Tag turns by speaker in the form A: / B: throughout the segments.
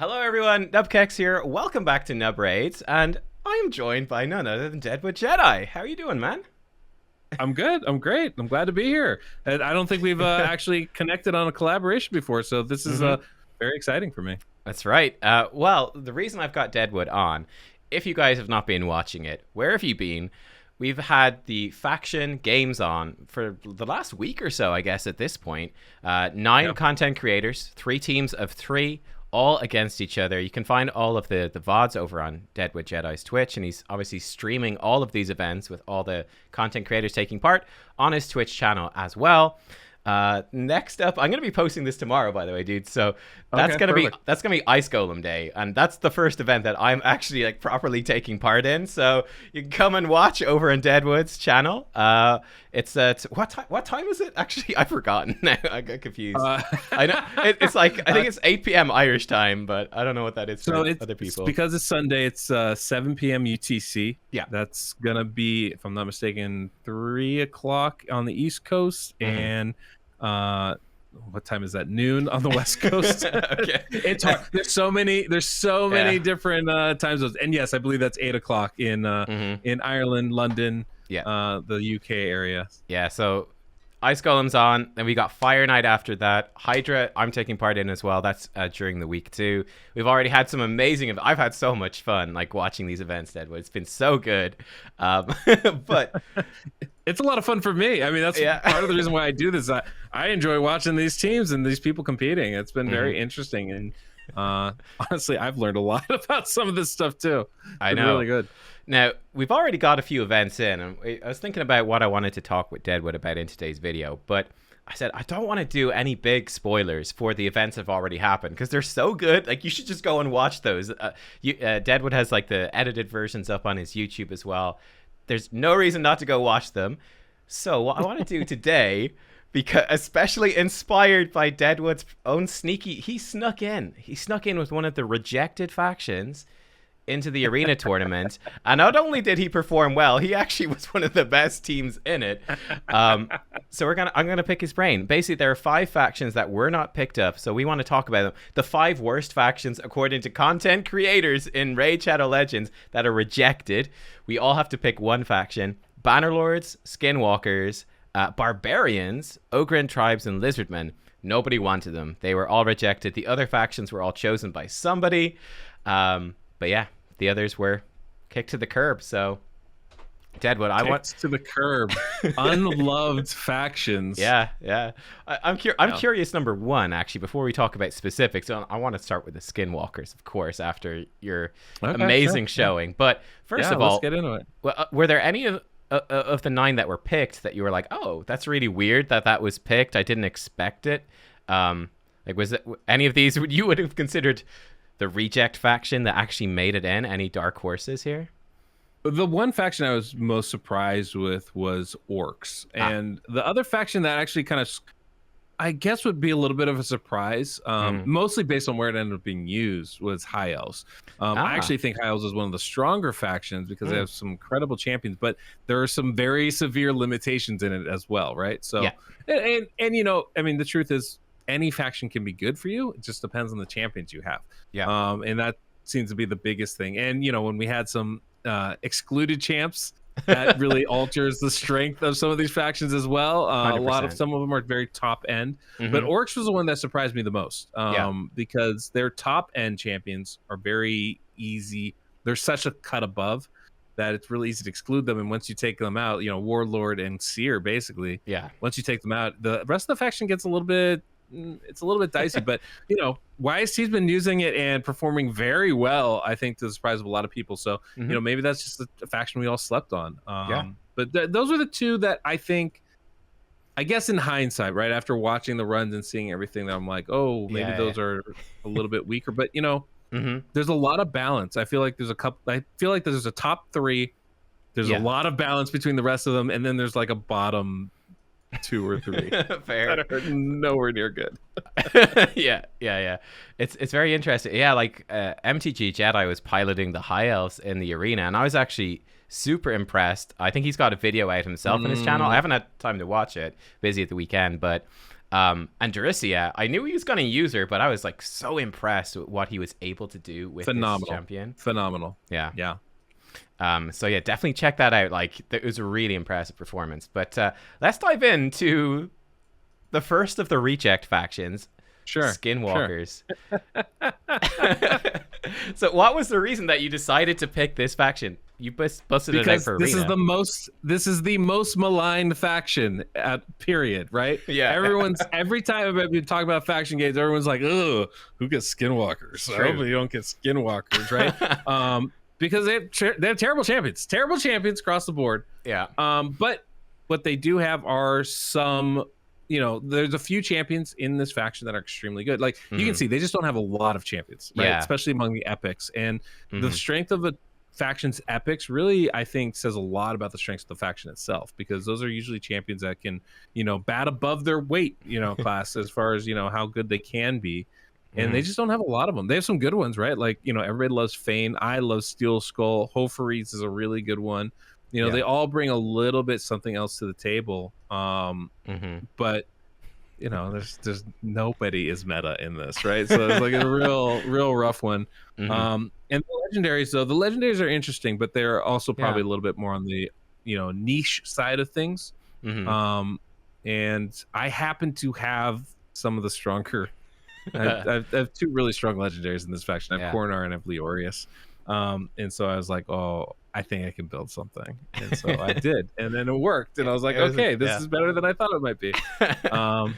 A: Hello everyone, nubkeks here. Welcome back to Nub Raids, and I am joined by none other than DeadwoodJedi. How are you doing, man?
B: I'm good. I'm great. I'm glad to be here. And I don't think we've actually connected on a collaboration before, so this is very exciting for me.
A: That's right. Well, the reason I've got Deadwood on, if you guys have not been watching it, where have you been? We've had the faction games on for the last week or so, I guess, at this point. Nine content creators, 3 teams of 3, all against each other. You can find all of the VODs over on DeadwoodJedi's Twitch, and he's obviously streaming all of these events with all the content creators taking part on his Twitch channel as well. Next up, I'm gonna be posting this tomorrow, by the way, dude. So that's gonna be Ice Golem Day, and that's the first event that I'm actually like properly taking part in. So you can come and watch over on Deadwood's channel. It's what time is it? Actually, I've forgotten now. I got confused. I know it's like I think it's 8 p.m. Irish time, but I don't know what that is for other people.
B: Because it's Sunday, it's 7 p.m. UTC.
A: Yeah,
B: that's gonna be, if I'm not mistaken, 3 o'clock on the East Coast, and what time is that? Noon on the West Coast.
A: Okay,
B: it's hard. There's so many different time zones, and yes, I believe that's 8 o'clock in Ireland, London, the UK area. Yeah,
A: so Ice Golem's on, then we got Fire Night after that. Hydra, I'm taking part in as well. That's during the week too. We've already had some amazing. I've had so much fun like watching these events, Deadwood. It's been so good, but
B: it's a lot of fun for me. I mean, that's part of the reason why I do this. I enjoy watching these teams and these people competing. It's been very interesting, and honestly, I've learned a lot about some of this stuff too.
A: I know,
B: really good.
A: Now, we've already got a few events in, and I was thinking about what I wanted to talk with Deadwood about in today's video, but I said I don't want to do any big spoilers for the events that have already happened, because they're so good. Like, you should just go and watch those. Deadwood has like the edited versions up on his YouTube as well. There's no reason not to go watch them. So what I want to do today, because especially inspired by Deadwood's own he snuck in with one of the rejected factions into the arena tournament, and not only did he perform well, he actually was one of the best teams in it. So I'm gonna pick his brain. Basically, there are 5 factions that were not picked up, so we want to talk about them. The 5 worst factions according to content creators in Raid Shadow Legends that are rejected. We all have to pick one faction: Bannerlords, Skinwalkers, Barbarians, Ogryn Tribes, and Lizardmen. Nobody wanted them. They were all rejected. The other factions were all chosen by somebody. But yeah, the others were kicked to the curb. So, Deadwood, I want
B: to the curb. Unloved factions.
A: Yeah. I'm curious. Number one, actually, before we talk about specifics, I want to start with the Skinwalkers, of course, after your amazing showing. But first of all,
B: let's get into it.
A: Were there any of the 9 that were picked that you were like, oh, that's really weird that was picked? I didn't expect it. Like, was it any of these you would have considered the reject faction that actually made it in? Any dark horses here?
B: The one faction I was most surprised with was Orcs. And the other faction that actually kind of, I guess, would be a little bit of a surprise, mostly based on where it ended up being used, was High Elves. I actually think High Elves is one of the stronger factions because they have some incredible champions, but there are some very severe limitations in it as well, right? So, and you know, I mean, the truth is, any faction can be good for you. It just depends on the champions you have. And that seems to be the biggest thing. And, you know, when we had some excluded champs, that really alters the strength of some of these factions as well. Some of them are very top end, but Orcs was the one that surprised me the most, because their top end champions are very easy. They're such a cut above that it's really easy to exclude them. And once you take them out, you know, Warlord and Seer, basically, once you take them out, the rest of the faction gets a little bit dicey. But, you know, YST's been using it and performing very well, I think, to the surprise of a lot of people. So, you know, maybe that's just a faction we all slept on. But those are the 2 that I think, I guess in hindsight, right after watching the runs and seeing everything, that I'm like, oh, maybe those are a little bit weaker. But, you know, there's a lot of balance. I feel like there's a top 3. There's a lot of balance between the rest of them. And then there's like a bottom 2 or 3
A: fair
B: that are nowhere near good.
A: yeah it's very interesting. Like MTG Jedi was piloting the High Elves in the arena, and I was actually super impressed. I think he's got a video out himself on his channel. I haven't had time to watch it, busy at the weekend, but And Daricia, I knew he was going to use her, but I was like so impressed with what he was able to do with this champion.
B: Phenomenal.
A: Yeah.
B: Yeah.
A: So yeah, definitely check that out. Like, it was a really impressive performance. But let's dive into the first of the reject factions.
B: Sure.
A: Skinwalkers. Sure. So what was the reason that you decided to pick this faction? You busted it out for Arena.
B: This is the most maligned faction period, right?
A: Yeah.
B: Every time I've been talking about faction games, everyone's like, "Ugh, who gets Skinwalkers?" I hope you don't get Skinwalkers, right? Because they have terrible champions across the board.
A: Yeah.
B: But what they do have are some, there's a few champions in this faction that are extremely good. Like, you can see, they just don't have a lot of champions, right?
A: Yeah.
B: Especially among the epics. And the strength of the faction's epics really, I think, says a lot about the strengths of the faction itself, because those are usually champions that can, bat above their weight, class as far as, how good they can be. And they just don't have a lot of them. They have some good ones, right? Like, everybody loves Fane. I love Steel Skull. Hofaries is a really good one. They all bring a little bit something else to the table. But there's nobody is meta in this, right? So it's like a real rough one. And the legendaries, though, the legendaries are interesting, but they're also probably a little bit more on the niche side of things. And I happen to have some of the stronger. I have two really strong legendaries in this faction. I have Coronar and I have Leorius. And so I was like, oh, I think I can build something. And so I did. And then it worked. And I was like, okay, this is better than I thought it might be. And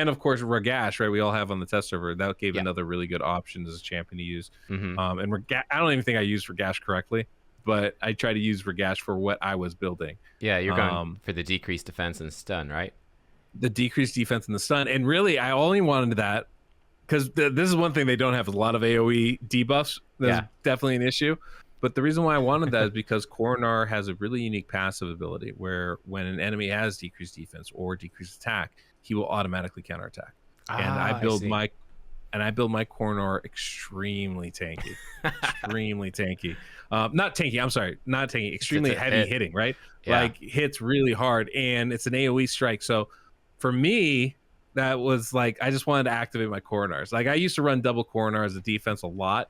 B: of course, Ragash, right? We all have on the test server. That gave another really good option as a champion to use. And I don't even think I used Ragash correctly, but I tried to use Ragash for what I was building.
A: Yeah, you're going for the decreased defense and stun, right?
B: The decreased defense and the stun. And really, I only wanted that because this is one thing they don't have, a lot of AoE debuffs. That's definitely an issue. But the reason why I wanted that is because Coronar has a really unique passive ability where when an enemy has decreased defense or decreased attack, he will automatically counterattack. And I build my Coronar extremely tanky. Extremely tanky. Not tanky, I'm sorry. Not tanky. Extremely heavy hitting, right? Yeah. Like, hits really hard. And it's an AoE strike. So for me, that was like, I just wanted to activate my Coronars. Like, I used to run double Coronar as a defense a lot.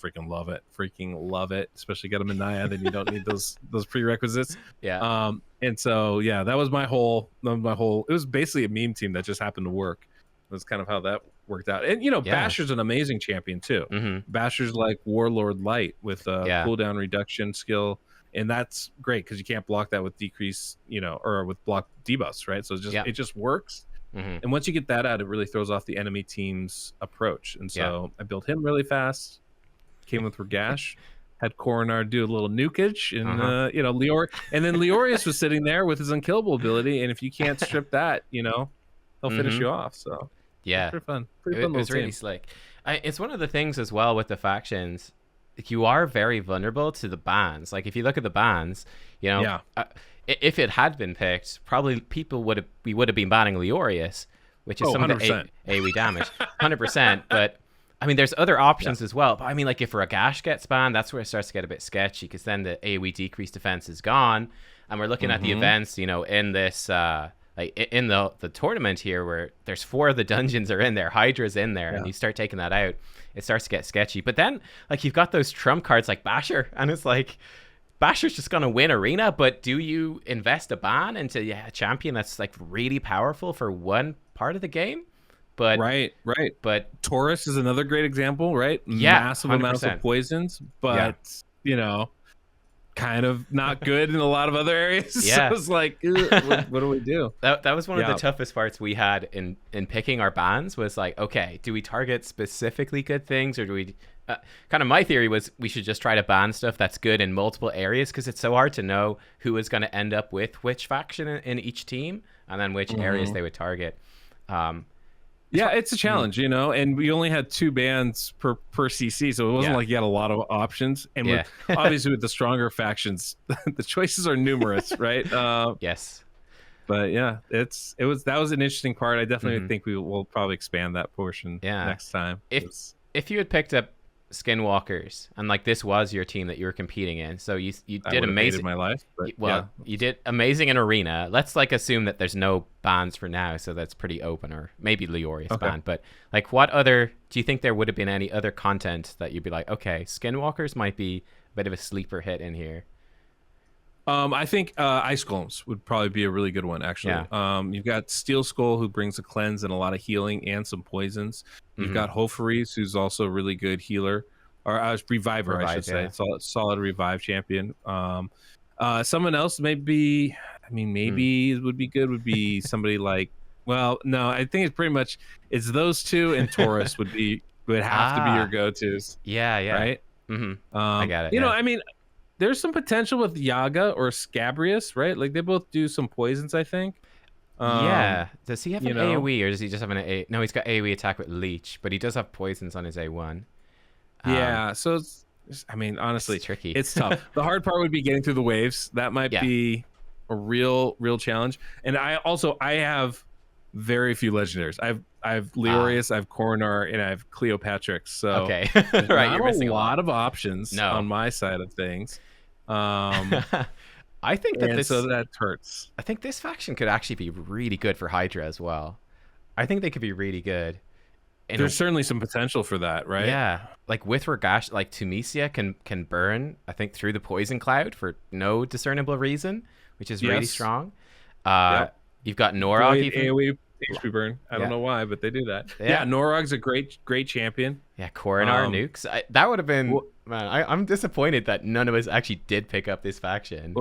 B: Freaking love it. Especially get them in Naya, then you don't need those prerequisites.
A: Yeah.
B: And so that was my whole. It was basically a meme team that just happened to work. That's kind of how that worked out. And Basher's an amazing champion too. Basher's like Warlord Light with cooldown reduction skill, and that's great because you can't block that with decrease, or with block debuffs, right? So it just works. And once you get that out, it really throws off the enemy team's approach. And so I built him really fast. Came with Ragash, had Coronar do a little nukage, and and then Leorius was sitting there with his unkillable ability, and if you can't strip that, he'll finish you off. So pretty fun. It was
A: really slick. It's one of the things as well with the factions. You are very vulnerable to the bans. Like, if you look at the bans, if it had been picked, probably we would have been banning Leorius, which is some of the AoE damage, 100%. But I mean, there's other options as well. But I mean, like, if Ragash gets banned, that's where it starts to get a bit sketchy, because then the AoE decreased defense is gone, and we're looking at the events, in this, in the tournament here, where there's 4 of the dungeons are in there, Hydra's in there, and you start taking that out, it starts to get sketchy. But then, like, you've got those trump cards like Basher, and it's like, Basher's just gonna win Arena, but do you invest a ban into a champion that's like really powerful for one part of the game? But
B: right.
A: But
B: Taurus is another great example, right?
A: Yeah,
B: massive amounts of poisons, but kind of not good in a lot of other areas.
A: Yeah,
B: so it's like, what do we do?
A: That was one of the toughest parts we had in picking our bans. Was like, okay, do we target specifically good things, or do we? Kind of my theory was we should just try to ban stuff that's good in multiple areas, because it's so hard to know who is going to end up with which faction in each team, and then which areas they would target.
B: It's a challenge, and we only had 2 bans per CC, so it wasn't like you had a lot of options. And obviously with the stronger factions, the choices are numerous, right?
A: Yes.
B: But that was an interesting part. I definitely think we will probably expand that portion next time.
A: If you had picked up Skinwalkers, and like this was your team that you were competing in, so you
B: I
A: did
B: would have hated
A: amazing.
B: my life, but
A: Well, you did amazing in arena. Let's like assume that there's no bans for now, so that's pretty open, or maybe Leorius
B: okay.
A: ban. But like, what other? Do you think there would have been any other content that you'd be like, okay, Skinwalkers might be a bit of a sleeper hit in here?
B: I think Ice Golems would probably be a really good one, actually.
A: Yeah.
B: You've got Steel Skull, who brings a cleanse and a lot of healing and some poisons. You've got Hofaries, who's also a really good healer, or reviver, I should say. Solid revive champion. Someone else maybe, maybe it would be good, would be somebody like, well, no, I think it's pretty much, it's those two, and Taurus would have to be your go-tos.
A: Yeah, yeah.
B: Right?
A: I got it.
B: You know, I mean, there's some potential with Yaga or Scabrius, right? Like they both do some poisons, I think.
A: Yeah. Does he have an AoE, or does he just have an A? No, he's got AoE attack with Leech, but he does have poisons on his A1.
B: Yeah, so honestly,
A: it's tricky.
B: It's tough. The hard part would be getting through the waves. That might be a real challenge. And I have very few legendaries. I have Leorius, I have Coronar, and I have Cleopatrix. So
A: okay,
B: right,
A: you're missing
B: a lot of options on my side of things.
A: I think that
B: so that hurts.
A: I think this faction could actually be really good for Hydra as well. I think they could be really good.
B: There's certainly some potential for that, right?
A: Yeah, like with Regash, like Tunisia can burn, I think, through the poison cloud for no discernible reason, which is really strong. You've got Norog,
B: AoE HP burn. I don't know why, but they do that. Yeah, Norog's a great champion.
A: Yeah, Coronar nukes. That would have been. Man, I'm disappointed that none of us actually did pick up this faction.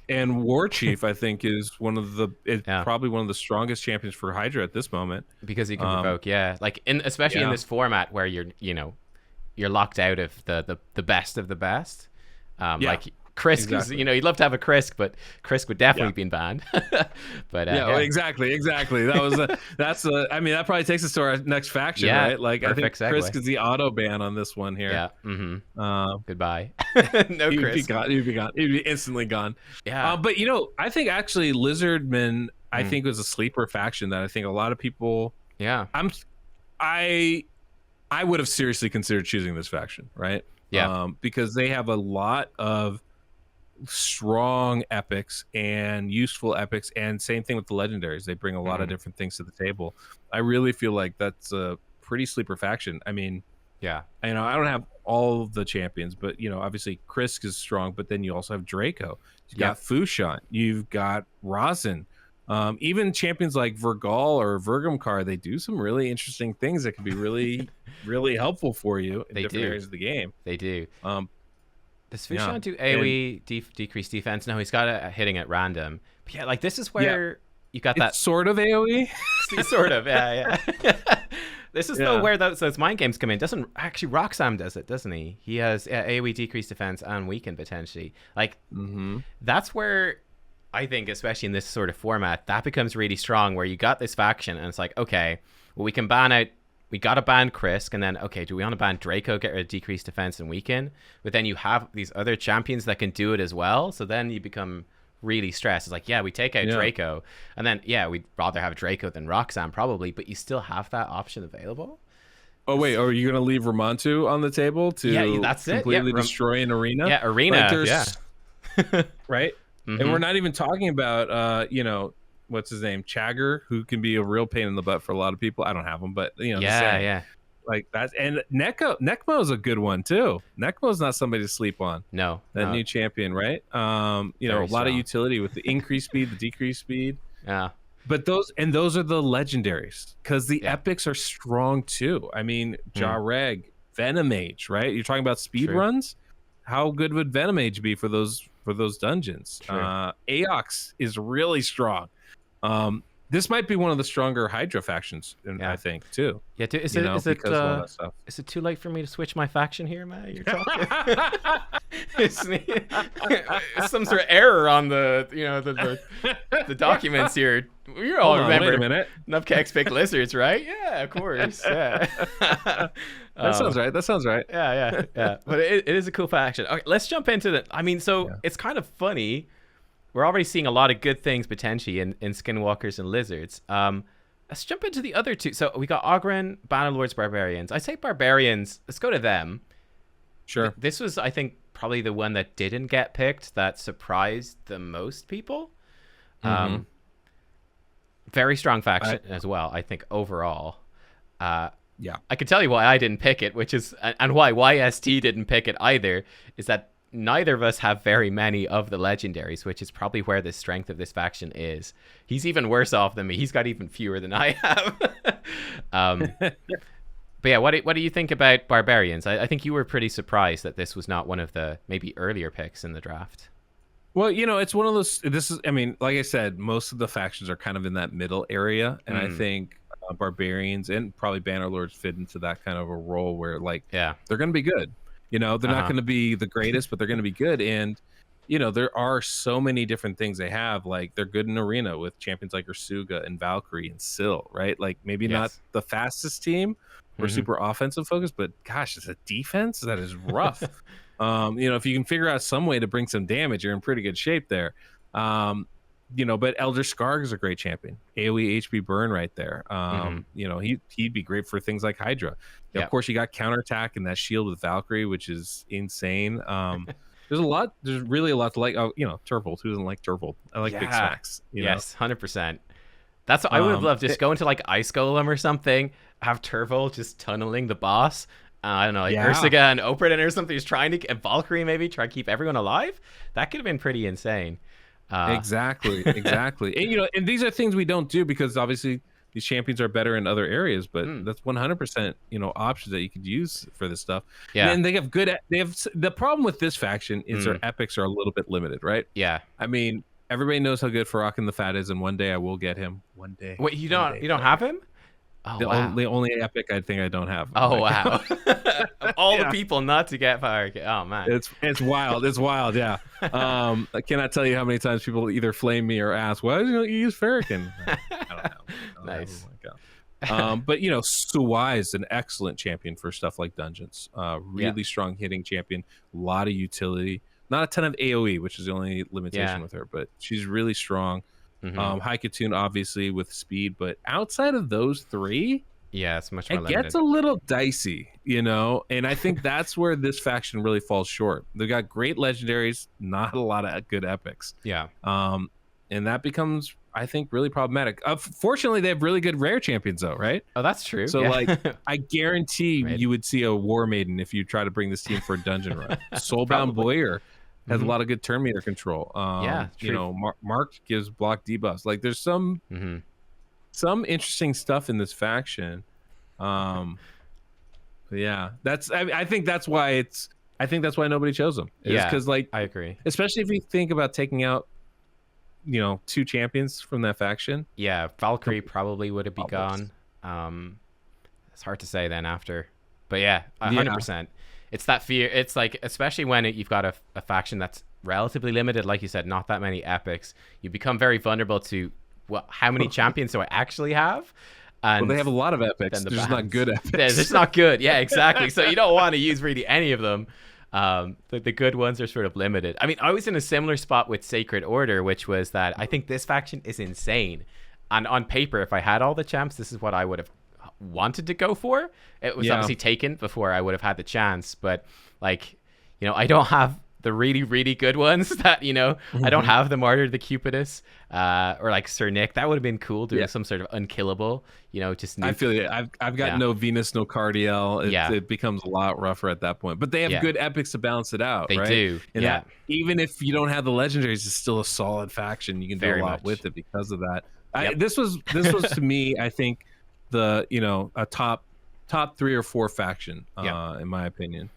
B: And War Chief, I think, is probably one of the strongest champions for Hydra at this moment,
A: because he can provoke. Yeah, like especially in this format where you're locked out of the best of the best. Like Krisk, you'd love to have a Krisk, but Krisk would definitely be banned. But
B: exactly. That probably takes us to our next faction, right? Like I think Krisk is the auto ban on this one here.
A: Yeah. Goodbye. No
B: he'd
A: Krisk.
B: He'd be gone. He'd be instantly gone.
A: Yeah.
B: But I think actually Lizardmen, I think was a sleeper faction that I think a lot of people.
A: Yeah.
B: I would have seriously considered choosing this faction, right?
A: Yeah.
B: Because they have a lot of strong epics and useful epics, and same thing with the legendaries. They bring a lot of different things to the table. I really feel like that's a pretty sleeper faction. I mean, I don't have all of the champions, but obviously Krisk is strong, but then you also have Draco, you've got Fushan, you've got Rosin, even champions like Vergal or Vergamkar. They do some really interesting things that can be really really helpful for you in different areas of the game.
A: They do. Does Fushan do AoE decrease defense? No, he's got it hitting at random. But like this is where you got that
B: sort of AoE.
A: Sort of, yeah. This is though where those mind games come in. Doesn't actually Roxam does it, doesn't he? He has AoE decreased defense and weaken potentially. Like that's where I think, especially in this sort of format, that becomes really strong. Where you got this faction and it's like, okay, well we can ban out. We got to ban Krisk, and then, okay, do we want to ban Draco, get rid of decreased defense and weaken? But then you have these other champions that can do it as well, so then you become really stressed. It's like, we take out Draco, and then, we'd rather have Draco than Roxanne, probably, but you still have that option available.
B: Oh, wait, are you going to leave Ramontu on the table to completely destroy an arena?
A: Yeah, arena,
B: right? And we're not even talking about, what's his name, Chagger, who can be a real pain in the butt for a lot of people. I don't have him, but like that. And Nekmo is a good one too. Nekmo's not somebody to sleep on.
A: No,
B: new champion, right? A lot of utility with the increased speed, the decreased speed.
A: Yeah,
B: but those are the legendaries, because the epics are strong too. I mean, Jareg, Venomage, right? You're talking about speed runs. How good would Venomage be for those dungeons? Aox is really strong. This might be one of the stronger Hydra factions, I think, too.
A: Yeah, is it too late for me to switch my faction here, Matt? You're talking. Some sort of error on the documents here. You all remember?
B: Wait a minute.
A: Nubkeks pick lizards, right? Yeah, of course. Yeah.
B: That sounds right.
A: Yeah. But it is a cool faction. Okay, let's jump into the. I mean, it's kind of funny. We're already seeing a lot of good things potentially in Skinwalkers and Lizards. Let's jump into the other two. So we got Ogryn, Bannerlords, Barbarians. I say Barbarians. Let's go to them.
B: Sure.
A: This was, I think, probably the one that didn't get picked that surprised the most people. Very strong faction as well, I think, overall.
B: Yeah.
A: I can tell you why I didn't pick it, which is, and why YST didn't pick it either, is that neither of us have very many of the legendaries, which is probably where the strength of this faction is. He's even worse off than me. He's got even fewer than I have. But yeah, what do you think about Barbarians? I think you were pretty surprised that this was not one of the maybe earlier picks in the draft.
B: Well, you know, it's one of those. This is, I mean, like I said, most of the factions are kind of in that middle area, and I think Barbarians and probably Bannerlords fit into that kind of a role where, like, they're going to be good. You know, they're not going to be the greatest, but they're going to be good. And you know, there are so many different things they have. Like, they're good in arena with champions like Ursuga and Valkyrie and Syl, right? Like, maybe not the fastest team or super offensive focused, but gosh, it's a defense that is rough. You know, if you can figure out some way to bring some damage, you're in pretty good shape there. You know, but Elder Skarg is a great champion. AoE HP burn right there. You know, he'd be great for things like Hydra. Of course, you got counterattack and that shield with Valkyrie, which is insane. There's really a lot to like. Oh, you know, Turvold. Who doesn't like Turvold? I like big smacks.
A: Yes, 100%. That's what I would have loved. Just go into like Ice Golem or something. Have Turvold just tunneling the boss. I don't know, like Ursuga and Operdin or something. He's trying to get Valkyrie, maybe try to keep everyone alive. That could have been pretty insane.
B: Exactly. And you know, and these are things we don't do because obviously these champions are better in other areas, but that's 100%, you know, options that you could use for this stuff. Yeah. And they have the problem with this faction is their epics are a little bit limited, right?
A: Yeah.
B: I mean, everybody knows how good Farrakhan the Fat is, and one day I will get him. One day.
A: Wait, you don't have him?
B: Oh, the only epic I think I don't have.
A: Oh, wow. All the people not to get Farrakhan. Oh, man.
B: It's wild. It's wild, yeah. I cannot tell you how many times people either flame me or ask, why did you use Farrakhan? I don't know.
A: Nice.
B: But, you know, Suwai is an excellent champion for stuff like dungeons. Really strong hitting champion. A lot of utility. Not a ton of AoE, which is the only limitation with her, but she's really strong. Haikatun obviously with speed, but outside of those three,
A: it's much more
B: limited. Gets a little dicey, you know, and I think that's where this faction really falls short. They've got great legendaries, not a lot of good epics. And that becomes, I think, really problematic. Fortunately, they have really good rare champions though, right?
A: Oh, that's true.
B: So like, I guarantee you would see a War Maiden if you try to bring this team for a dungeon run. Soulbound Boyer has a lot of good turn meter control. You know, Mark gives block debuffs. Like, there's some interesting stuff in this faction. Yeah, I think that's why nobody chose them. Because, like,
A: I agree.
B: Especially if you think about taking out, you know, 2 champions from that faction.
A: Yeah, Valkyrie probably would have been gone. It's hard to say then after, but 100%. It's that fear. It's like, especially when you've got a faction that's relatively limited, like you said, not that many epics, you become very vulnerable to how many champions do I actually have? And
B: they have a lot of epics. They're just not good epics.
A: Yeah, it's not good. Yeah, exactly. So you don't want to use really any of them. The good ones are sort of limited. I mean, I was in a similar spot with Sacred Order, which was that I think this faction is insane. And on paper, if I had all the champs, this is what I would have wanted to go for. It was obviously taken before I would have had the chance, but like, you know, I don't have the really, really good ones that, you know, I don't have the Martyr, the Cupidus, or like Sir Nick. That would have been cool doing some sort of unkillable, you know, just
B: I feel it. I've got no Venus, no Cardiel. It becomes a lot rougher at that point, but they have good epics to balance it out.
A: They
B: right?
A: do.
B: And even if you don't have the legendaries, it's still a solid faction. You can do a lot with it because of that. This was to me, I think, the, you know, a top 3 or 4 faction in my opinion.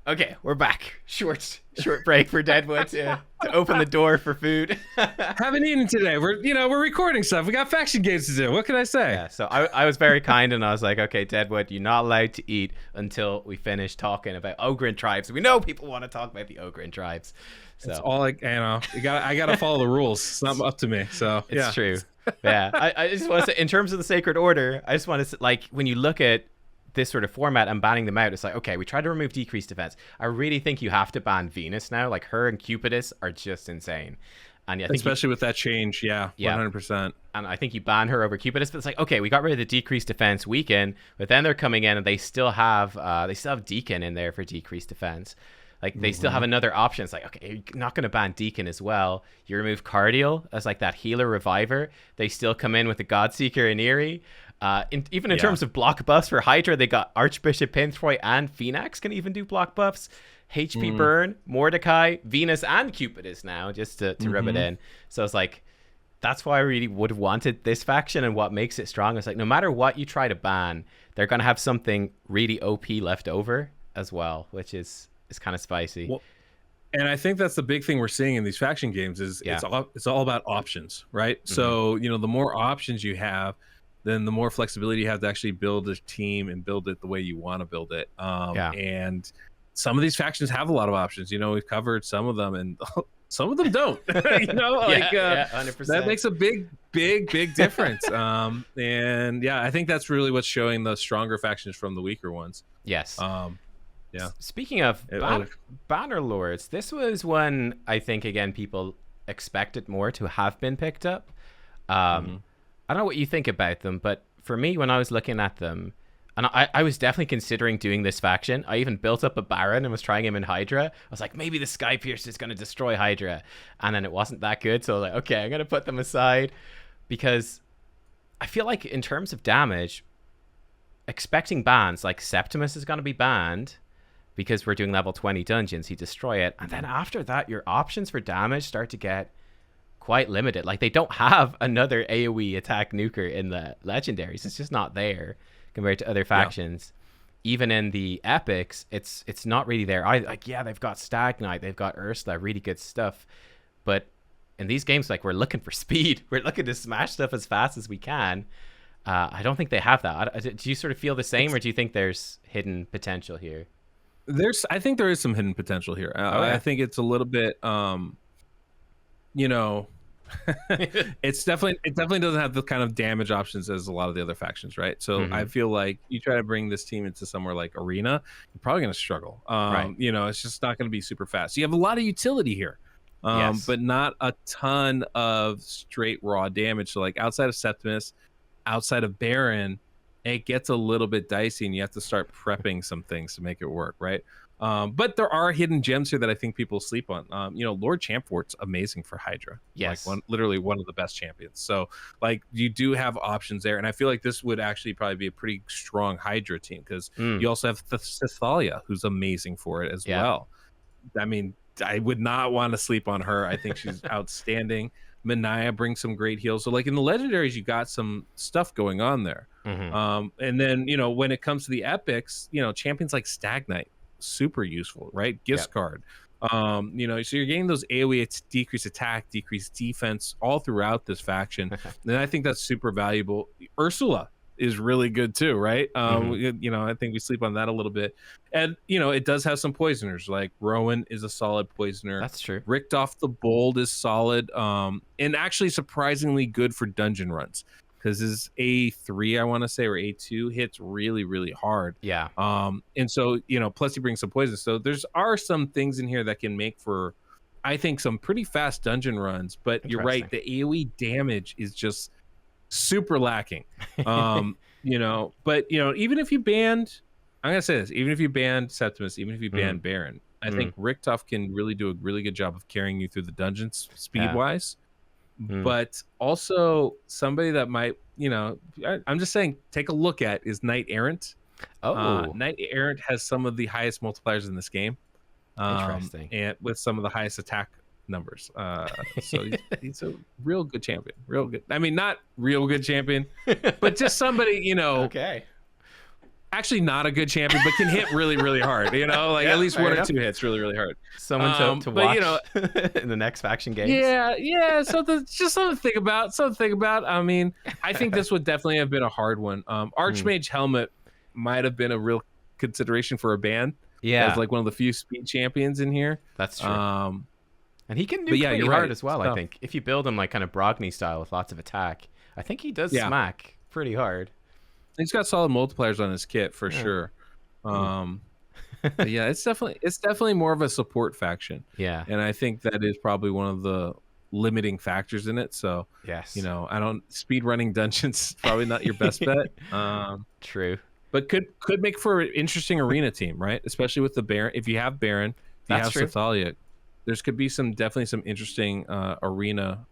A: Okay, we're back. Short break for Deadwood to open the door for food.
B: Haven't eaten today. We're recording stuff. We got faction games to do. What can I say?
A: Yeah, so I was very kind and I was like, okay, Deadwood, you're not allowed to eat until we finish talking about Ogryn Tribes. We know people want to talk about the Ogryn Tribes. So
B: it's all like, you know, I gotta follow the rules. It's not up to me. So
A: it's true. Yeah, I just want to say, in terms of the Sacred Order, I just want to, like, when you look at this sort of format and banning them out, it's like, okay, we tried to remove decreased defense. I really think you have to ban Venus now. Like, her and Cupidus are just insane. And I think
B: especially with that change, yeah, 100%.
A: And I think you ban her over Cupidus, but it's like, okay, we got rid of the decreased defense weaken, but then they're coming in and they still have Deacon in there for decreased defense. Like they still have another option. It's like, okay, you're not going to ban Deacon as well. You remove Cardial as like that healer reviver. They still come in with the Godseeker and Eerie. Even in terms of block buffs for Hydra, they got Archbishop Pinthroy and Phoenix can even do block buffs. HP Burn, Mordecai, Venus, and Cupidus now, just to rub it in. So it's like, that's why I really would have wanted this faction, and what makes it strong is like, no matter what you try to ban, they're going to have something really OP left over as well, which is kind of spicy.
B: Well, and I think that's the big thing we're seeing in these faction games is it's all about options, right? So, you know, the more options you have, then the more flexibility you have to actually build a team and build it the way you want to build it. And some of these factions have a lot of options. You know, we've covered some of them, and some of them don't. You know, like 100%. That makes a big difference. And yeah, I think that's really what's showing the stronger factions from the weaker ones.
A: Yes.
B: Yeah.
A: Speaking of Banner Lords, this was one I think again people expected more to have been picked up. I don't know what you think about them, but for me, when I was looking at them, and I was definitely considering doing this faction. I even built up a Baron and was trying him in Hydra. I was like, maybe the Sky Piercer is going to destroy Hydra. And then it wasn't that good. So I was like, okay, I'm going to put them aside. Because I feel like in terms of damage, expecting bans, like Septimus is going to be banned because we're doing level 20 dungeons. You destroy it. And then after that, your options for damage start to get quite limited. Like they don't have another AoE attack nuker in the legendaries. It's just not there. Compared to other factions, even in the epics, it's not really there. They've got Stag Knight, they've got Ursula, really good stuff, but in these games, like we're looking for speed, we're looking to smash stuff as fast as we can. I don't think they have that. Do you sort of feel the same, or do you think there's hidden potential here?
B: I think there is some hidden potential here. I think it's a little bit, you know. it definitely doesn't have the kind of damage options as a lot of the other factions, right? So I feel like you try to bring this team into somewhere like Arena, you're probably going to struggle. You know, it's just not going to be super fast. You have a lot of utility here, but not a ton of straight raw damage. So like outside of Septimus, outside of Baron, it gets a little bit dicey, and you have to start prepping some things to make it work, right? But there are hidden gems here that I think people sleep on. You know, Lord Champfort's amazing for Hydra.
A: Yes.
B: Like literally one of the best champions. So like you do have options there. And I feel like this would actually probably be a pretty strong Hydra team, because you also have Thalia, who's amazing for it as well. I mean, I would not want to sleep on her. I think she's outstanding. Manaya brings some great heals. So like in the legendaries, you got some stuff going on there. And then, you know, when it comes to the epics, you know, champions like Stag Knight, super useful, right? Guard. You know, so you're getting those AoE, it's decreased attack, decreased defense all throughout this faction. And I think that's super valuable. Ursula is really good too, right? You know, I think we sleep on that a little bit. And, you know, it does have some poisoners, like Rowan is a solid poisoner.
A: That's true.
B: Richtof the Bold is solid, and actually surprisingly good for dungeon runs, because his A3, I want to say, or A2 hits really, really hard.
A: Yeah.
B: And so, you know, plus he brings some poison. So are some things in here that can make for, I think, some pretty fast dungeon runs. But you're right, the AoE damage is just super lacking. You know, but, you know, even if you banned, I'm going to say this, even if you banned Septimus, even if you banned Baron, I think Richtof can really do a really good job of carrying you through the dungeons speed-wise. But also somebody that might, you know, I'm just saying, take a look at is Knight Errant. Knight Errant has some of the highest multipliers in this game.
A: Interesting.
B: And with some of the highest attack numbers. So he's a real good champion. Real good. I mean, not real good champion, but just somebody, you know.
A: Okay.
B: Actually not a good champion, but can hit really, really hard. You know, like at least one or two hits really, really hard.
A: Someone to watch, you know, in the next faction games.
B: Yeah. So just something to think about. I mean, I think this would definitely have been a hard one. Archmage Helmet might have been a real consideration for a ban.
A: Yeah,
B: as like one of the few speed champions in here.
A: That's true. And he can do pretty hard as well. I think if you build him like kind of Brogni style with lots of attack, I think he does smack pretty hard.
B: He's got solid multipliers on his kit for sure. But yeah, it's definitely more of a support faction.
A: Yeah,
B: and I think that is probably one of the limiting factors in it. So
A: Yes.
B: I don't speed running dungeons probably not your best bet.
A: True.
B: But could make for an interesting arena team, right? Especially with the Baron. If you have Baron, if you
A: That's
B: have
A: true.
B: Sathalia, there's could be definitely some interesting arena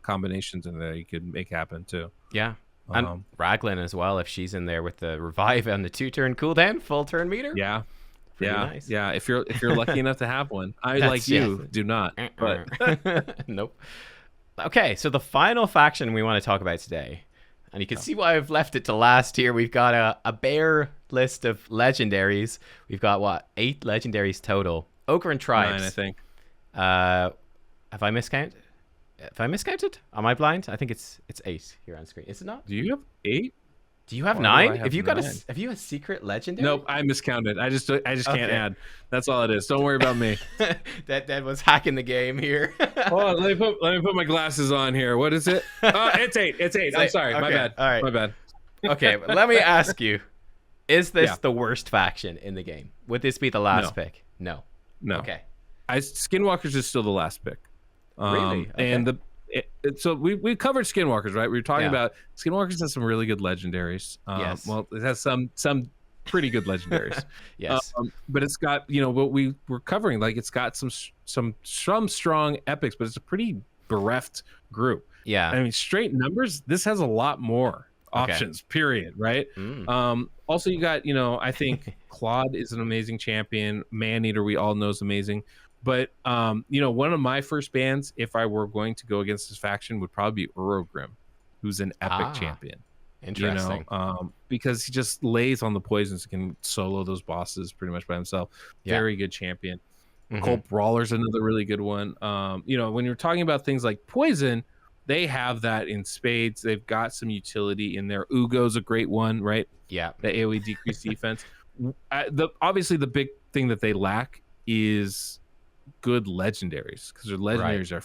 B: combinations in there you could make happen too.
A: Yeah. And Raglan as well, if she's in there with the revive and the 2-turn cooldown, full turn meter.
B: Yeah.
A: Pretty
B: yeah,
A: nice.
B: yeah. If you're lucky enough to have one, do not. But
A: nope. Okay, so the final faction we want to talk about today, and you can see why I've left it to last here. We've got a bare list of legendaries. We've got 8 legendaries total. Ogryn Tribes.
B: 9, I think.
A: Have I miscounted? Have I miscounted? Am I blind? I think it's 8 here on screen. Is it not?
B: Do you have 8?
A: Do you have 9? Have you a secret legendary?
B: Nope, I miscounted. I just can't add. That's all it is. Don't worry about me.
A: that was hacking the game here.
B: Hold on, let me put my glasses on here. What is it? It's 8. It's 8. I'm sorry.
A: Okay.
B: My bad.
A: All right.
B: My bad.
A: Okay, but let me ask you: is this the worst faction in the game? Would this be the last pick? No.
B: Okay. Skinwalkers is still the last pick.
A: Really? Okay.
B: And so we covered Skinwalkers, right? We were talking about Skinwalkers has some really good legendaries.
A: Yes.
B: Well, it has some pretty good legendaries.
A: Yes.
B: But it's got what we were covering. Like it's got some strong epics, but it's a pretty bereft group.
A: Yeah.
B: I mean, straight numbers. This has a lot more options. Period. Right. Also, you got I think Claude is an amazing champion. Maneater, we all know is amazing. But one of my first bans, if I were going to go against this faction, would probably be Ogryn, who's an epic champion.
A: Interesting.
B: Because he just lays on the poisons and can solo those bosses pretty much by himself. Very good champion. Colt Brawler's another really good one. When you're talking about things like poison, they have that in spades. They've got some utility in there. Ugo's a great one, right?
A: Yeah.
B: The AoE decreased defense. Obviously, the big thing that they lack is good legendaries, because their legendaries are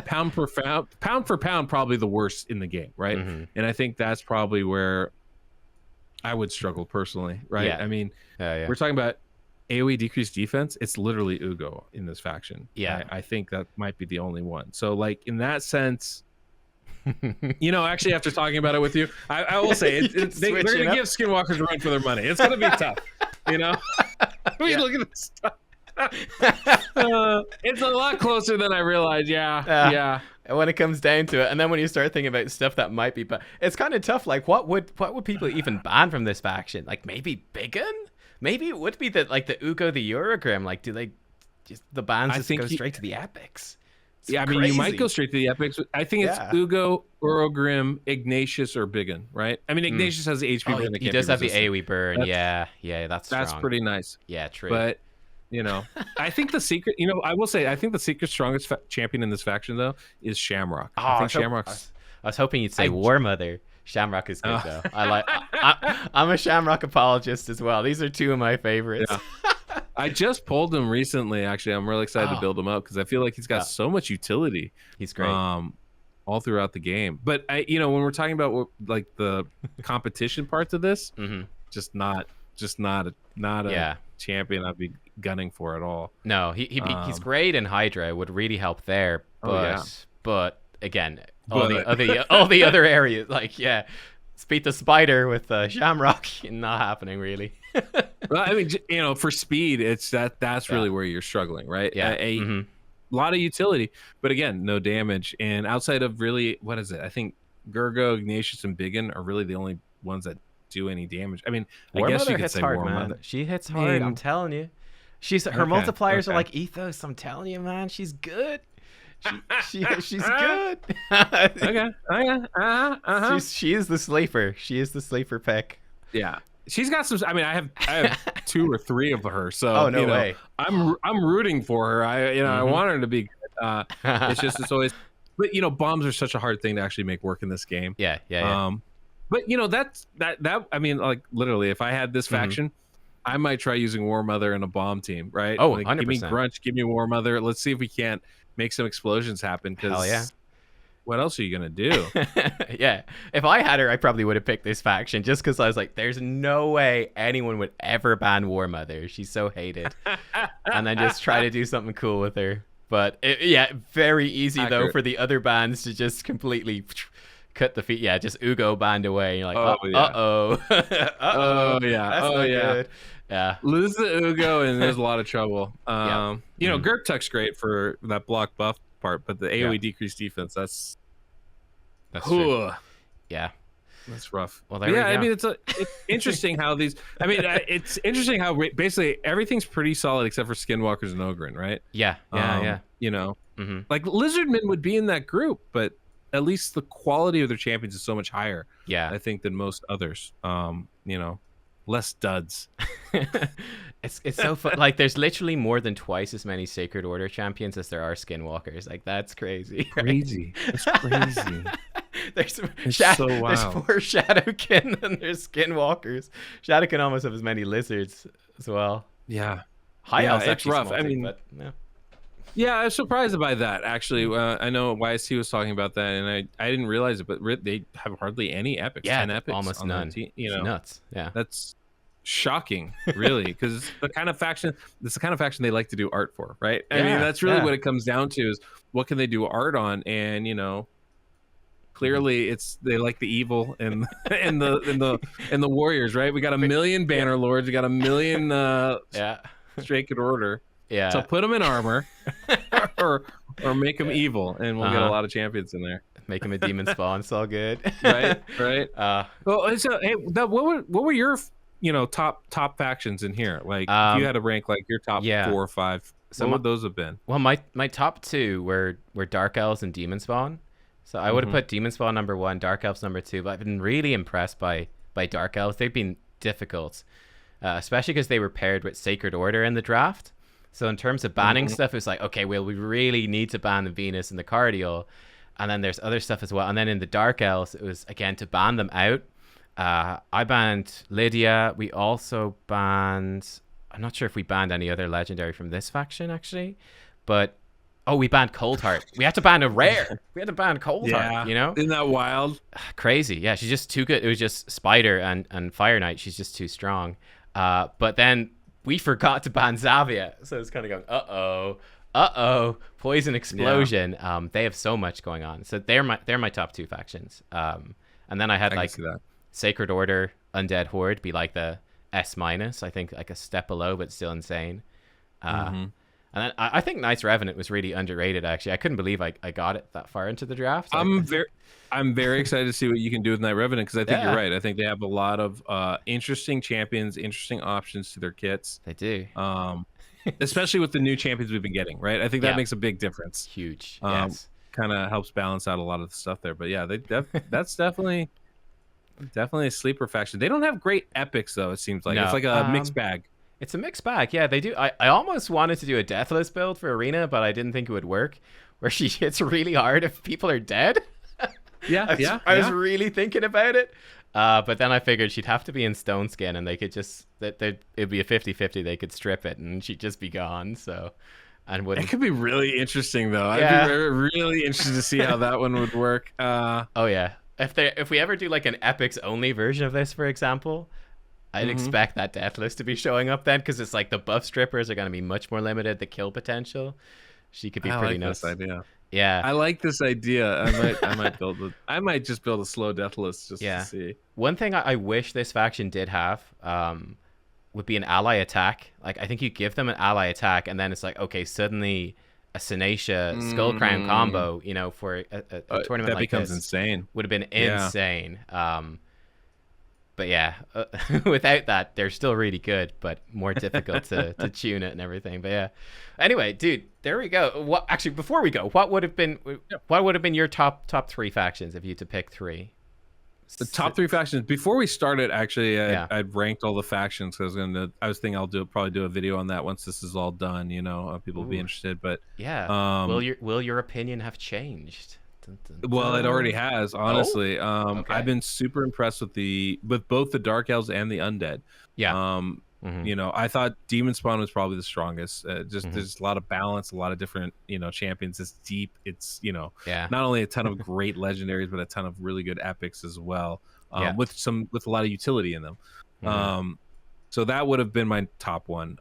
B: pound for pound probably the worst in the game, right? And I think that's probably where I would struggle personally, right? I mean, we're talking about AoE decreased defense. It's literally Ugo in this faction. I think that might be the only one. So like in that sense, actually after talking about it with you, I will say they're gonna give Skinwalkers a run for their money. It's gonna be tough. Look at this stuff. It's a lot closer than I realized. Yeah.
A: When it comes down to it, and then when you start thinking about stuff that might be, but it's kind of tough. Like, what would people even ban from this faction? Like maybe Biggin? Maybe it would be the Ugo, the Eurogrim. Like, do they just the bans just go straight to the epics? It's
B: I mean, you might go straight to the epics. I think it's Ugo, Ogrym, Ignatius, or Biggin, right? I mean, Ignatius has the HP burn.
A: He does have the AoE burn. That's strong.
B: Pretty nice.
A: Yeah, true.
B: But I think the secret. I will say, I think the secret strongest champion in this faction though is Shamrock. I think Shamrock's.
A: I was hoping you'd say War Mother. Shamrock is good though. I'm a Shamrock apologist as well. These are 2 of my favorites.
B: Yeah. I just pulled him recently. Actually, I'm really excited to build him up because I feel like he's got so much utility.
A: He's great.
B: All throughout the game. But when we're talking about like the competition parts of this, just not a champion I'd be gunning for at all.
A: No, he's great in Hydra. Would really help there. But again, all the other areas, like beat the spider with Shamrock, not happening really.
B: Well, I mean, for speed, it's that's really where you're struggling, right? A lot of utility, but again, no damage. And outside of really, what is it? I think Gurgo, Ignatius, and Biggin are really the only ones that do any damage. I mean, I guess you could say
A: hard,
B: War
A: man.
B: Mother.
A: She hits hard. I'm telling you. Her multipliers are like ethos. I'm telling you, man. She's good. She's good. She is the sleeper. She is the sleeper pick.
B: Yeah, she's got some. I mean, I have 2 or 3 of her. So
A: way.
B: I'm rooting for her. I want her to be good. It's always. But bombs are such a hard thing to actually make work in this game.
A: Yeah.
B: But that. I mean, like literally, if I had this faction, I might try using War Mother in a bomb team. Right?
A: Oh,
B: like,
A: 100%.
B: Give me Grunch. Give me War Mother. Let's see if we can't make some explosions happen. Because what else are you gonna do?
A: Yeah, if I had her, I probably would have picked this faction just because I was like, "There's no way anyone would ever ban War Mother. She's so hated," and then just try to do something cool with her. But yeah, very easy though
B: Accurate.
A: for the other bands to just completely cut the feet. Yeah, just Ugo band away. You're like,
B: Oh yeah.
A: uh-oh.
B: Oh yeah.
A: That's
B: Oh
A: not
B: yeah.
A: good. Yeah.
B: Lose the Ugo and there's a lot of trouble.
A: Yeah.
B: You know, Gertuk's great for that block buff part, but the AoE decreased defense, that's
A: true. Yeah.
B: That's rough.
A: Well, there we go.
B: I mean, it's interesting how these. I mean, it's interesting how basically everything's pretty solid except for Skinwalkers and Ogryn, right?
A: Yeah.
B: You know, like Lizardmen would be in that group, but at least the quality of their champions is so much higher.
A: Yeah.
B: I think than most others. You know, less duds.
A: It's so fun. Like, there's literally more than twice as many Sacred Order champions as there are Skinwalkers. Like, that's crazy.
B: Crazy. That's crazy.
A: There's
B: so wild.
A: There's 4 Shadowkin and there's Skinwalkers. Shadowkin almost have as many lizards as well.
B: Yeah.
A: High Elves
B: it's
A: actually
B: rough.
A: small
B: I
A: too,
B: mean,
A: but yeah.
B: Yeah, I was surprised by that actually. I know YSC was talking about that, and I didn't realize it, but they have hardly any epics.
A: Yeah,
B: 10 epics,
A: almost
B: on
A: none.
B: You know,
A: it's nuts. Yeah,
B: that's shocking, really, because it's the kind of faction. It's the kind of faction they like to do art for, right? I mean, that's really what it comes down to: is what can they do art on, and you know. Clearly, they like the evil and the warriors, right? We got a million banner lords, we got a million Sacred Order.
A: Yeah.
B: So put them in armor, or make them evil, and we'll get a lot of champions in there.
A: Make them a demon spawn. It's all good.
B: Right. Well, so hey, what were your top factions in here? Like, if you had to rank like your top 4 or 5, so what would those have been?
A: Well, my top 2 were Dark Elves and Demon Spawn. So I would have put Demon Spawn number 1, Dark Elves number 2. But I've been really impressed by Dark Elves. They've been difficult, especially because they were paired with Sacred Order in the draft. So in terms of banning stuff, it's like, okay, well, we really need to ban the Venus and the Cardial. And then there's other stuff as well. And then in the Dark Elves, it was, again, to ban them out. I banned Lydia. We also banned... I'm not sure if we banned any other legendary from this faction, actually. But... Oh, we banned Coldheart. We had to ban a rare. We had to ban Coldheart, you know?
B: Isn't that wild?
A: Crazy. Yeah, she's just too good. It was just Spider and Fire Knight. She's just too strong. But then we forgot to ban Zavia. So it's kind of going, uh-oh, Poison Explosion. Yeah. They have so much going on. So they're my top 2 factions. And then I had like Sacred Order, Undead Horde be like the S-, I think like a step below, but still insane. And then I think Knight's Revenant was really underrated, actually. I couldn't believe I got it that far into the draft.
B: I'm very excited to see what you can do with Knight Revenant, because I think you're right. I think they have a lot of interesting champions, interesting options to their kits.
A: They do.
B: Especially with the new champions we've been getting, right? I think that makes a big difference.
A: Huge.
B: Yes. Kind of helps balance out a lot of the stuff there. But yeah, that's definitely a sleeper faction. They don't have great epics, though, it seems like. No. It's like a mixed bag.
A: It's a mixed bag. Yeah, they do. I almost wanted to do a Deathless build for Arena, but I didn't think it would work, where she hits really hard if people are dead. I was really thinking about it. But then I figured she'd have to be in Stone Skin, and they could just... it'd be a 50-50. They could strip it, and she'd just be gone, so... It
B: could be really interesting, though. I'd be really interested to see how that one would work.
A: Oh, yeah. If we ever do, like, an Epics-only version of this, for example... I'd expect that Deathless to be showing up then, because it's like the buff strippers are going to be much more limited. The kill potential, she could be pretty nuts.
B: This idea.
A: Yeah,
B: I like this idea. I might just build a slow Deathless just to see.
A: One thing I wish this faction did have would be an ally attack. Like, I think you give them an ally attack, and then it's like, okay, suddenly a Senacia Skullcrown combo, for a tournament
B: that
A: like
B: becomes
A: this
B: insane.
A: Would have been insane. But yeah, without that, they're still really good, but more difficult to tune it and everything. But yeah, anyway, dude, there we go. Actually, before we go, what would have been your top 3 factions if you had to pick 3?
B: The top 3 factions. Before we started, actually, I'd ranked all the factions. I was thinking I'll probably do a video on that once this is all done. People will be interested. But
A: yeah, will your opinion have changed?
B: Well, it already has, honestly. Okay. I've been super impressed with both the Dark Elves and the Undead.
A: Yeah.
B: I thought Demon Spawn was probably the strongest. There's a lot of balance, a lot of different, champions. It's deep. It's, not only a ton of great legendaries, but a ton of really good epics as well. With a lot of utility in them. So that would have been my top one.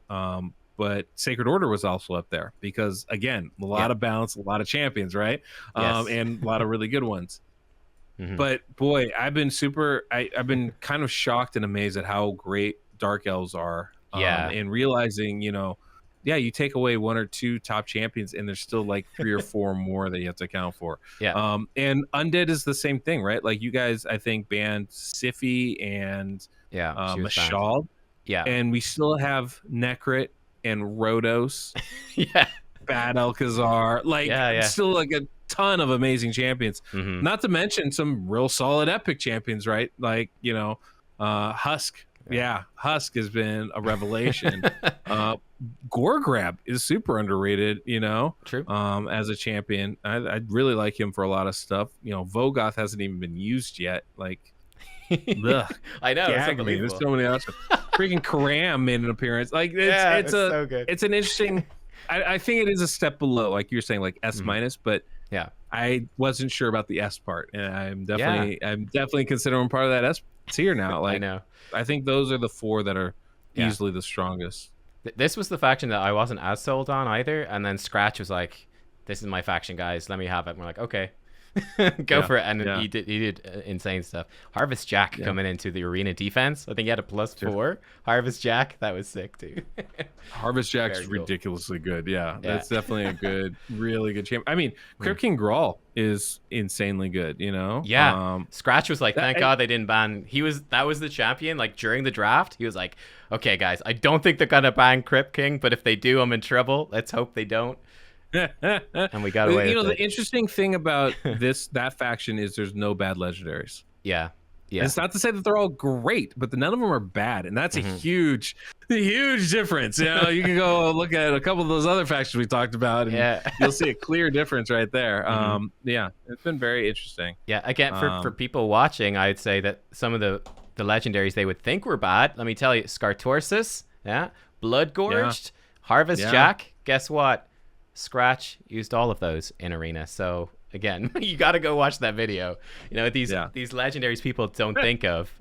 B: but Sacred Order was also up there because, again, a lot of balance, a lot of champions, right?
A: Yes.
B: And a lot of really good ones.
A: Mm-hmm.
B: But boy, I've been kind of shocked and amazed at how great Dark Elves are.
A: Yeah.
B: And realizing, you take away 1 or 2 top champions and there's still like 3 or 4 more that you have to account for.
A: Yeah.
B: And Undead is the same thing, right? Like you guys, I think, banned Sify and Mashal.
A: Yeah.
B: And we still have Necrit and Rhodos.
A: Yeah.
B: Bad Alcazar. Like still like a ton of amazing champions.
A: Mm-hmm.
B: Not to mention some real solid epic champions, right? Like, Husk. Yeah, Husk has been a revelation. Gorgrab is super underrated,
A: True.
B: As a champion. I really like him for a lot of stuff. Vogoth hasn't even been used yet. Like, ugh,
A: I know.
B: There's so many options. Freaking Karam made an appearance. Like, it's so good. It's an interesting. I think it is a step below, like you're saying, like S minus, but
A: yeah,
B: I wasn't sure about the S part, and I'm definitely considering part of that S tier now. Like,
A: I know.
B: I think those are the 4 that are easily the strongest.
A: This was the faction that I wasn't as sold on either, and then Scratch was like, "This is my faction, guys. Let me have it." And we're like, "Okay." Go for it. And he did insane stuff. Harvest Jack coming into the arena defense. I think he had a +4. Harvest Jack, that was sick too.
B: Harvest Jack's ridiculously good. Yeah, that's definitely a really good champ. I mean, Crypt King Grawl is insanely good,
A: Yeah. Scratch was like, thank God they didn't ban. That was the champion. Like during the draft, he was like, okay guys, I don't think they're gonna ban Crypt King, but if they do, I'm in trouble. Let's hope they don't. And we got away.
B: The interesting thing about that faction is there's no bad legendaries.
A: Yeah.
B: It's not to say that they're all great, but none of them are bad, and that's a huge difference. You can go look at a couple of those other factions we talked about, and you'll see a clear difference right there. It's been very interesting.
A: Yeah, again, for people watching, I'd say that some of the legendaries they would think were bad. Let me tell you, Scartorsus, Blood Gorged, Harvest Jack. Guess what? Scratch used all of those in arena. So again, you got to go watch that video. These legendaries people don't think of.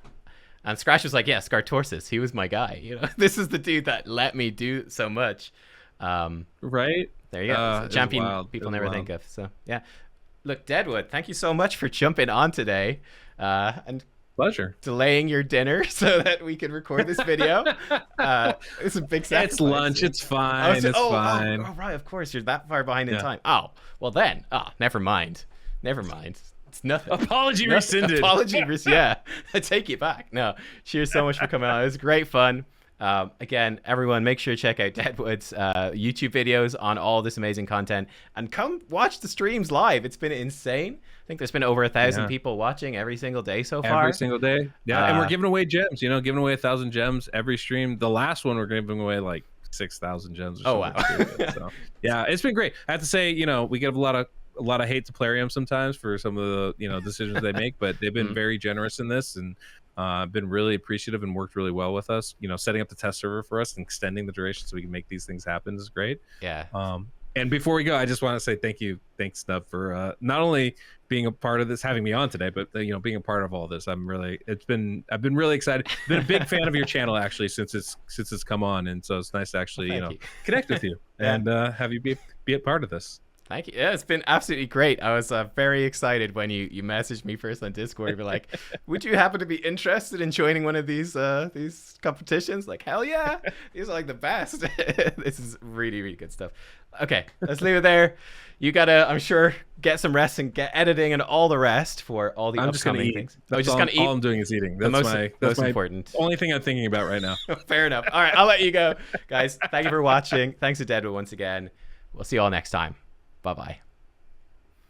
A: And Scratch was like, yeah, Scartorsus, he was my guy. This is the dude that let me do so much.
B: Right?
A: There you go. Champion people never think of. So yeah. Look, Deadwood, thank you so much for jumping on today. And
B: pleasure.
A: Delaying your dinner so that we could record this video. It's a big sacrifice.
B: It's lunch. It's fine. It's fine.
A: Oh, right. Of course, you're that far behind in time. Oh, well then. Never mind. It's nothing.
B: Apology rescinded.
A: Apology rescinded. I take it back. No. Cheers so much for coming on. It was great fun. Again, everyone, make sure to check out Deadwood's YouTube videos on all this amazing content, and come watch the streams live. It's been insane. I think there's been over 1,000 people watching every single day so far.
B: Every single day. Yeah, and we're giving away gems, giving away 1,000 gems every stream. The last one, we're giving away like 6,000 gems or something. Wow. So, yeah, it's been great. I have to say, we get a lot of hate to Plarium sometimes for some of the, decisions they make, but they've been very generous in this, and been really appreciative and worked really well with us. Setting up the test server for us and extending the duration so we can make these things happen is great.
A: Yeah.
B: And before we go, I just want to say thank you. Thanks, Snub, for not only being a part of this, having me on today, but being a part of all this. I've been really excited. Been a big fan of your channel actually since it's come on, and so it's nice to actually connect with you and have you be a part of this.
A: Thank you. Yeah, it's been absolutely great. I was very excited when you messaged me first on Discord. You were like, would you happen to be interested in joining one of these competitions? Like, hell yeah. These are like the best. This is really, really good stuff. Okay, let's leave it there. You got to, I'm sure, get some rest and get editing and all the rest for all the upcoming things.
B: All I'm doing is eating. That's
A: most important.
B: Only thing I'm thinking about right now.
A: Fair enough. All right, I'll let you go. Guys, thank you for watching. Thanks to Deadwood once again. We'll see you all next time. Bye-bye.